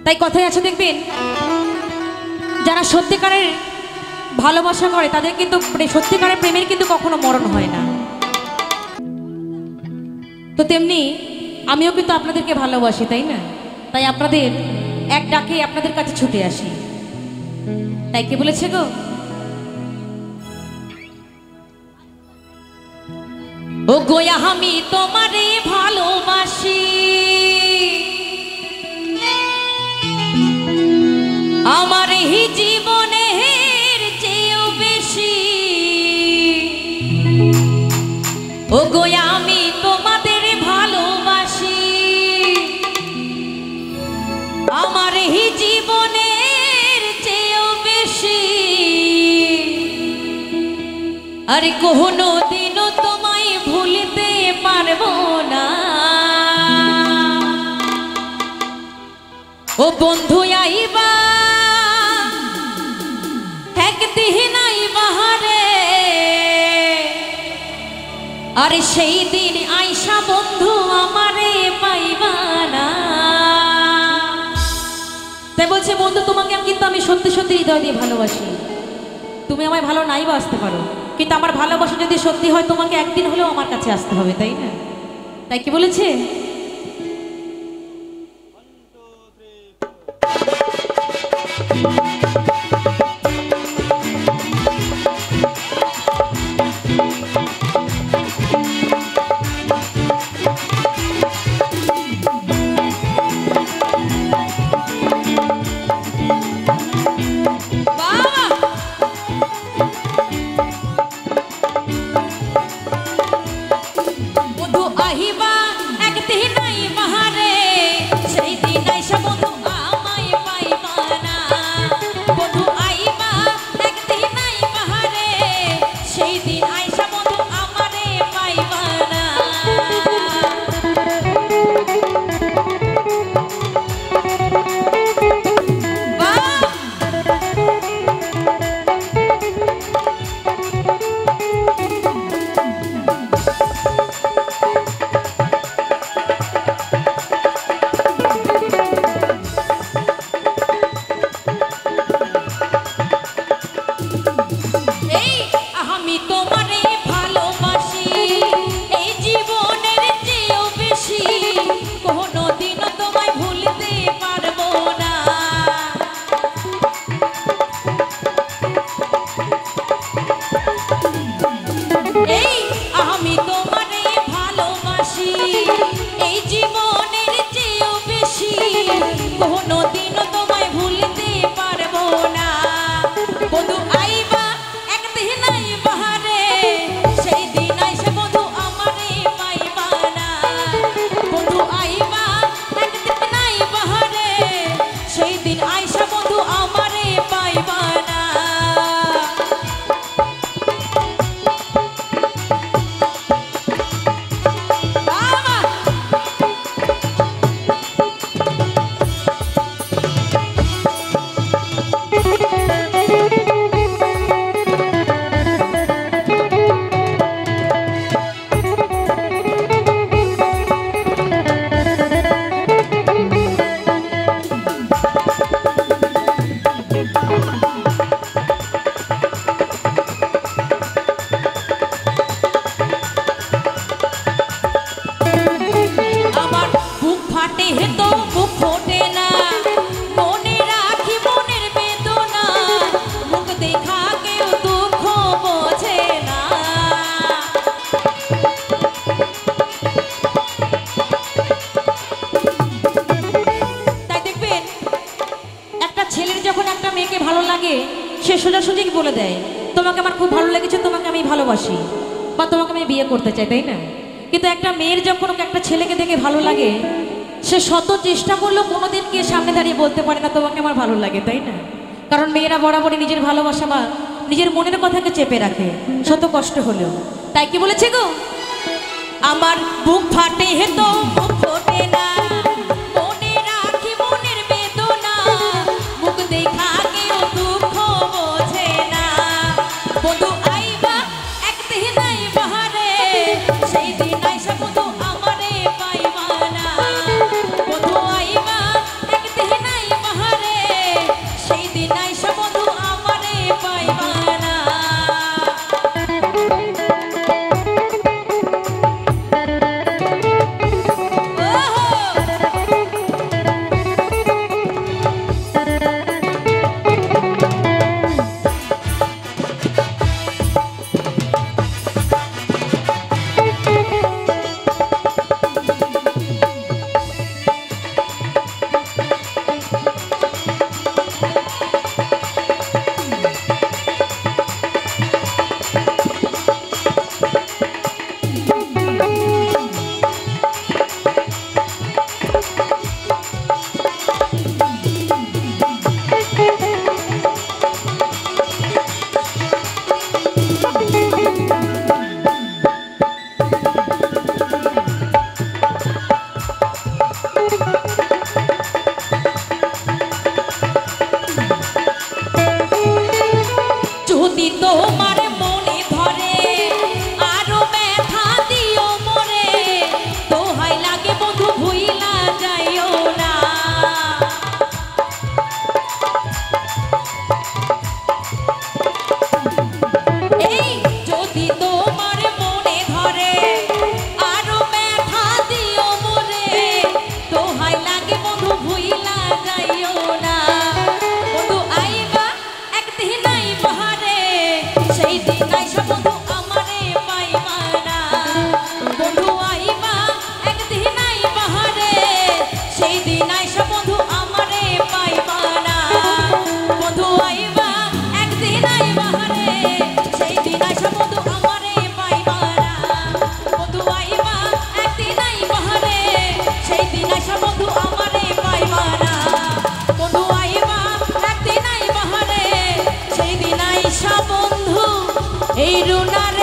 তাই কথাই আছে দেখবেন, যারা সত্যিকারের ভালোবাসা করে তাদের কিন্তু সত্যিকারের প্রেমের কিন্তু কখনো মরণ হয় না। তো তেমনি আমিও কিন্তু আপনাদেরকে ভালোবাসি, তাই না? তাই আপনাদের এক ডাকে আপনাদের কাছে ছুটে আসি। তাই কে বলেছে গো, ও গোয়া আমি তোমারে ভালোবাসি, আমার এই জীবনের চেয়েও বেশি। ও গোয়া আমি তোমাদের ভালোবাসি, আমার এই জীবনের চেয়েও বেশি। আরে কোনো দিনও তোমায় ভুলতে পারবো না। ও বন্ধু আইবা একদিন আইবা রে, আরে সেই দিন আইসা বন্ধু আমারে পাইবা না। তাই বলছে বন্ধু তোমাকে কিন্তু আমি সত্যি সত্যি হৃদয় দিয়ে ভালোবাসি। তুমি আমায় ভালো নাই বাসতে পারো, কিন্তু আমার ভালোবাসা যদি সত্যি হয় তোমাকে একদিন হলেও আমার কাছে আসতে হবে, তাই না? তাই কি বলেছে, সে সোজাসুজি বলে দেয় তোমাকে আমার খুব ভালো লেগেছে, তোমাকে আমি ভালোবাসি বা তোমাকে আমি বিয়ে করতে চাই, তাই না? কিন্তু একটা মেয়ের যখন একটা ছেলেকে দেখে ভালো লাগে, সে শত চেষ্টা করলেও কোনোদিন গিয়ে সামনে দাঁড়িয়ে বলতে পারে না তোমাকে আমার ভালো লাগে, তাই না? কারণ মেয়েরা বরাবরই নিজের ভালোবাসা বা নিজের মনের কথাকে চেপে রাখে শত কষ্ট হলেও। তাই কি বলেছে গো, আমার বুক ফাটে তো মুখ ফোটে না, মনে রাখি মনের বেদনা, মুখ দেখা কেউ দুঃখ বোঝে না। বন্ধু আইবা একদিন আইবা রে, সেই দিন আইসা বন্ধু আমারে পাইবা না। বন্ধু আইবা একদিন আইবা এই রুনার